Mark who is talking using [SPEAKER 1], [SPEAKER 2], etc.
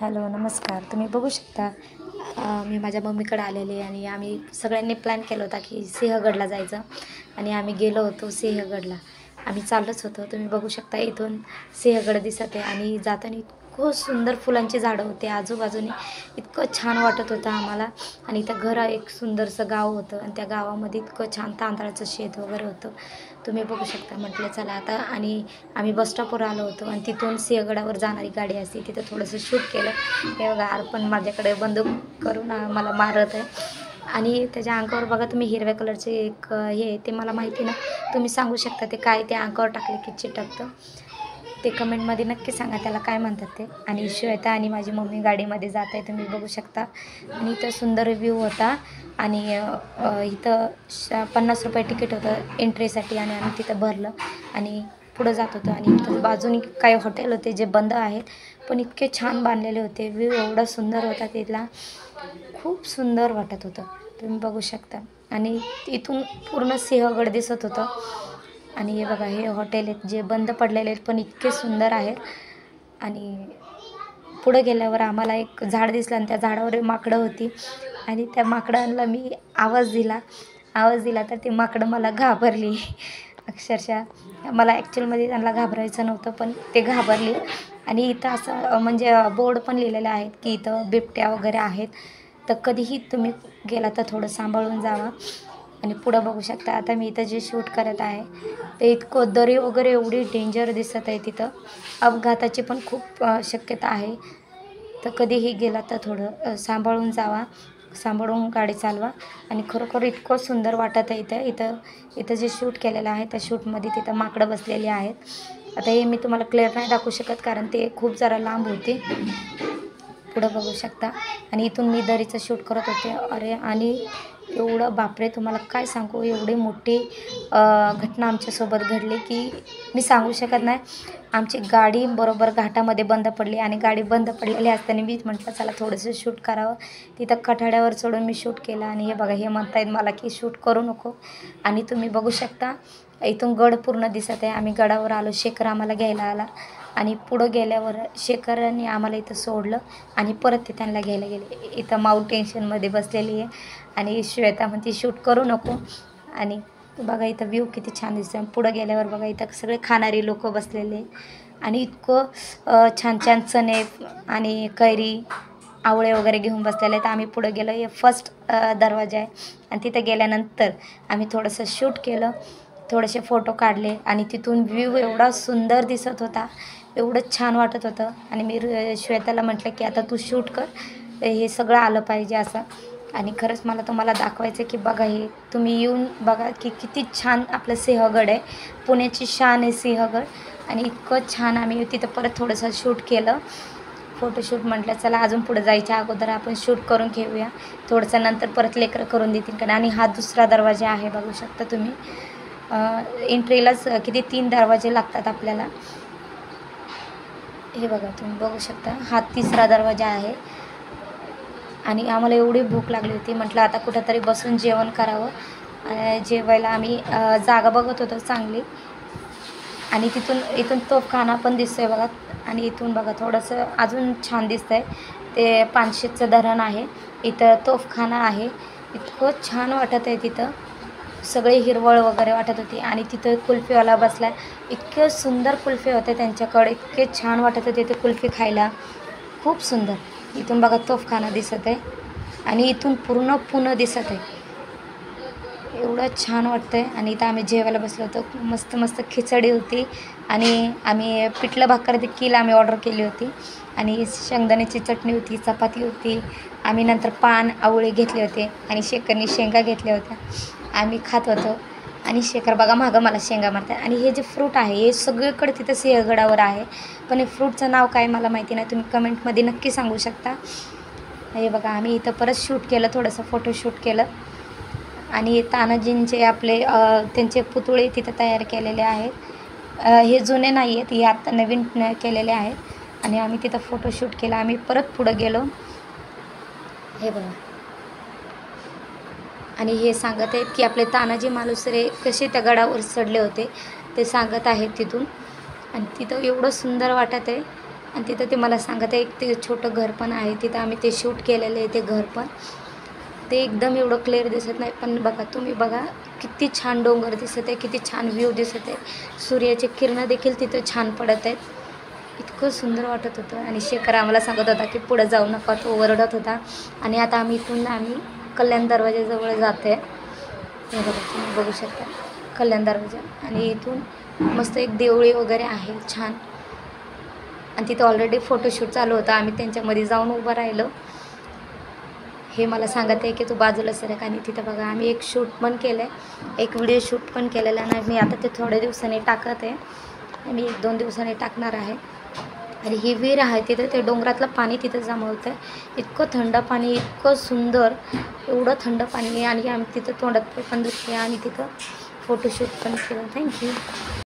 [SPEAKER 1] Hello नमस्कार. तुम्ही बघू शकता मी माझ्या मम्मीकडे आलेले आणि आम्ही सगळ्यांनी प्लॅन केला होता की सिंहगडला जायचं आणि आम्ही गेलो होतो सिंहगडला. आम्ही चाललोच होतो. तुम्ही बघू शकता इथून सिंहगड दिसत आहे आणि जाताना इतकं सुंदर फुलांची झाडं होते आजूबाजूने. इतकं छान वाटत होतं आम्हाला. आणि त्या घरा एक सुंदरसं गाव होतं आणि त्या गावामध्ये इतकं छान तांदळाचं शेत वगैरे होतं. तुम्ही बघू शकता. म्हटलं चला आता. आणि आम्ही बस स्टॉपवर आलो होतो आणि तिथून सिंहगडावर जाणारी गाडी असते तिथं थोडंसं शूट केलं. हे बघा अर्पण माझ्याकडे बंदूक करून मला मारत आहे. आणि त्याच्या अंगावर बघा तुम्ही हिरव्या कलरचे एक हे ते मला माहिती ना, तुम्ही सांगू शकता ते काय, ते अंगावर टाकले की चिटकतं ते कमेंटमध्ये नक्की सांगा त्याला काय म्हणतात ते. आणि श्वेता आणि माझी मम्मी गाडीमध्ये जात आहे तुम्ही बघू शकता. आणि इथं सुंदर व्ह्यू होता. आणि इथं 50 रुपये तिकीट होतं एंट्रीसाठी आणि आम्ही तिथं भरलं आणि पुढं जात होतो. आणि इथं बाजूनी काही हॉटेल होते जे बंद आहेत, पण इतके छान बांधलेले होते. व्ह्यू एवढा सुंदर होता तिथला, खूप सुंदर वाटत होतं तुम्ही बघू शकता. आणि इथून पूर्ण सिंहगड दिसत होतं. आणि हे बघा हे हॉटेल आहेत जे बंद पडलेले आहेत पण इतके सुंदर आहेत. आणि पुढं गेल्यावर आम्हाला एक झाड दिसलं आणि त्या झाडावर माकडं होती आणि त्या माकडांना मी आवाज दिला तर ती माकडं मला घाबरली अक्षरशः. मला ॲक्च्युअलमध्ये त्यांना घाबरायचं नव्हतं पण ते घाबरली. आणि इथं असं म्हणजे बोर्ड पण लिहिलेले आहेत की इथं बिबट्या वगैरे आहेत, तर कधीही तुम्ही गेला तर थोडं सांभाळून जावा. आणि पुढं बघू शकता आता मी इथं जे शूट करत आहे ते इतकं दरी वगैरे एवढी डेंजर दिसत आहे. तिथं अपघाताची पण खूप शक्यता आहे, तर कधीही गेला तर थोडं सांभाळून जावा, सांभाळून गाडी चालवा. आणि खरोखर इतकं सुंदर वाटत आहे इथं जे शूट केलेलं आहे त्या शूटमध्ये तिथं माकडं बसलेली आहेत. आता हे मी तुम्हाला क्लिअर नाही दाखवू शकत कारण ते खूप जरा लांब होते. पुढं बघू शकता. आणि इथून मी दरीचं शूट करत होते. अरे आणि एवढं बापरे तुम्हाला काय सांगू, एवढी मोठी घटना आमच्यासोबत घडली की मी सांगू शकत नाही. आमची गाडी बरोबर घाटामध्ये बंद पडली आणि गाडी बंद पडलेली असताना मी म्हटलं चला थोडंसं शूट करावं. तिथं कठाड्यावर चढून मी शूट केलं. आणि हे बघा हे म्हणतायत मला की शूट करू नको. आणि तुम्ही बघू शकता इथून गड पूर्ण दिसत आहे. आम्ही गडावर आलो, शेखर आम्हाला घ्यायला आला. आणि पुढं गेल्यावर शेखरांनी आम्हाला इथं सोडलं आणि परत ते त्यांना घ्यायला गेले. इथं माऊ टेन्शनमध्ये बसलेली आहे आणि श्वेता म्हणते शूट करू नको. आणि बघा इथं व्ह्यू किती छान दिसतं. पुढं गेल्यावर बघा इथं सगळे खाणारी लोक बसलेले आणि इतकं छान छान चणे आणि कैरी आवळे वगैरे घेऊन बसलेले आहेत. आम्ही पुढं गेलो, हे फर्स्ट दरवाजा आहे. आणि तिथं गेल्यानंतर आम्ही थोडंसं शूट केलं, थोडेसे फोटो काढले. आणि तिथून व्ह्यू एवढा सुंदर दिसत होता, एवढं छान वाटत होतं. आणि मी श्वेताला म्हटलं की आता तू शूट कर, हे सगळं आलं पाहिजे असं. आणि खरंच मला तुम्हाला दाखवायचं की बघा हे तुम्ही येऊन बघा की किती छान आपलं सिंहगड आहे. पुण्याची शान आहे सिंहगड. आणि इतकं छान आम्ही तिथं परत थोडंसं शूट केलं, फोटोशूट. म्हटलं चला अजून पुढे जायच्या अगोदर आपण शूट करून घेऊया थोडंसं, नंतर परत लेकरं करून देतील कारण. आणि हा दुसरा दरवाजा आहे बघू शकता तुम्ही. एंट्रीलाच किती 3 दरवाजे लागतात आपल्याला. हे बघा तुम्ही बघू शकता हा तिसरा दरवाजा आहे. आणि आम्हाला एवढी भूक लागली होती, म्हटलं आता कुठंतरी बसून जेवण करावं. जेवायला आम्ही जागा बघत होतो चांगली. आणि इथून तोफखाना पण दिसतोय बघा. आणि इथून बघा थोडंसं अजून छान दिसतंय ते पानशेतचं धरण आहे. इथं तोफखाना आहे. इतकं छान वाटत आहे तिथं, सगळे हिरवळ वगैरे वाटत होती. आणि तिथं कुल्फीवाला बसला आहे, इतके सुंदर कुल्फी होते त्यांच्याकडे, इतके छान वाटत होते ते कुल्फी खायला, खूप सुंदर. इथून बघा तोफखाना दिसत आहे आणि इथून पूर्ण पुणे दिसत आहे, एवढं छान वाटतं आहे. आणि इथं आम्ही जेवायला बसलो होतो, मस्त मस्त खिचडी होती. आणि आम्ही पिठलं भाकर देखील आम्ही ऑर्डर केली होती. आणि शेंगदाण्याची चटणी होती, चपाती होती. आम्ही नंतर पान आवळे घेतले होते आणि शेखरनी शेंगा घेतल्या होत्या. आम्ही खात होतो. आणि शेखर बघा मागं मला शेंगा मारतात. आणि हे जे फ्रूट आहे हे सगळीकडे तिथं सिंहगडावर आहे, पण हे फ्रूटचं नाव काय मला माहिती नाही, तुम्ही कमेंटमध्ये नक्की सांगू शकता. हे बघा आम्ही इथं परत शूट केलं, थोडंसं फोटोशूट केलं. आणि तानाजींचे आपले त्यांचे पुतळे तिथं तयार केलेले आहेत. हे जुने नाही आहेत, हे आत्ता नवीन केलेले आहेत. आणि आम्ही तिथं फोटोशूट केला. आम्ही परत पुढं गेलो. हे बघा. आणि हे सांगत आहेत की आपले तानाजी मालुसरे कसे त्या गडावर चढले होते ते सांगत आहेत तिथून. आणि तिथं एवढं सुंदर वाटत आहे आणि तिथं ते मला सांगत आहे ते छोटं घर पण आहे, तिथं आम्ही ते शूट केलेलं आहे ते घर पण. ते एकदम एवढं क्लिअर दिसत नाही, पण बघा तुम्ही बघा किती छान डोंगर दिसत आहे, किती छान व्ह्यू दिसत आहे. सूर्याचे किरणं देखील तिथं छान पडत आहेत. इतकं सुंदर वाटत होतं. आणि शेखर आम्हाला सांगत होता की पुढं जाऊ नका, तो ओरडत होता. आणि आता आम्ही कल्याण दरवाजाजवळ जातो आहे. हे बघा तुम्ही बघू शकता कल्याण दरवाजा. आणि इथून मस्त एक देवळी वगैरे आहे छान. आणि तिथं ऑलरेडी फोटोशूट चालू होता, आम्ही त्यांच्यामध्ये जाऊन उभं राहिलो. हे मला सांगत आहे की तू बाजूला सरक. आणि तिथं बघा आम्ही एक शूट पण केलं आहे, एक व्हिडिओ शूट पण केलेला आहे. मी आता ते थोड्या दिवसांनी टाकत आहे, मी 1-2 दिवसांनी टाकणार आहे. आणि ही विहीर आहे तिथं, ते डोंगरातलं पाणी तिथं जमा होतं. इतकं थंड पाणी, इतकं सुंदर, एवढं थंड पाणी. आणि आम्ही तिथं तोंडात पण धुतले आणि तिथं फोटोशूट पण केलं. थँक्यू.